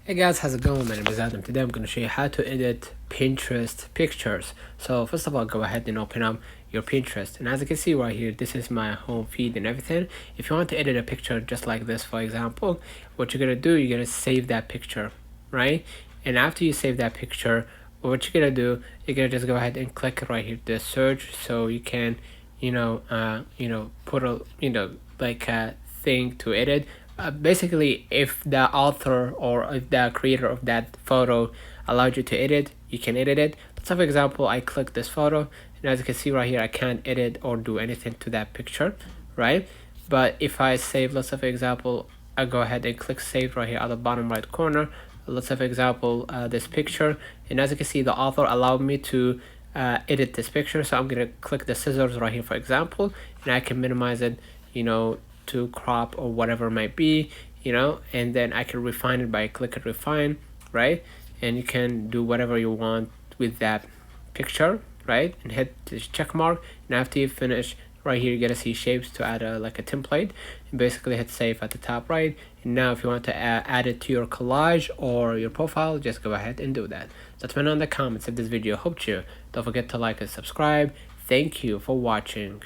Hey guys, how's it going? My name is Adam. Today I'm going to show you how to edit Pinterest pictures. So first of all, go ahead and open up your Pinterest. And as you can see right here, this is my home feed and everything. If you want to edit a picture just like this, for example, what you're going to do, you're going to save that picture, right? And after you save that picture, what you're going to do, you're going to just go ahead and click right here, the search, so you can, put like a thing to edit. Basically, if the author or if the creator of that photo allowed you to edit, you can edit it. Let's have an example. I click this photo, and as you can see right here, I can't edit or do anything to that picture, right? But if I save, let's have an example, I go ahead and click save right here at the bottom right corner. Let's have an example, this picture, and as you can see, the author allowed me to edit this picture. So I'm gonna click the scissors right here, for example, and I can minimize it, to crop or whatever it might be, and then I can refine it by clicking refine, right? And you can do whatever you want with that picture, right? And hit this check mark, and after you finish right here, you're gonna see shapes to add like a template, and basically hit save at the top right. And now if you want to add it to your collage or your profile, just go ahead and do that. So let me know in the comments if this video helped you. Don't forget to like and subscribe. Thank you for watching.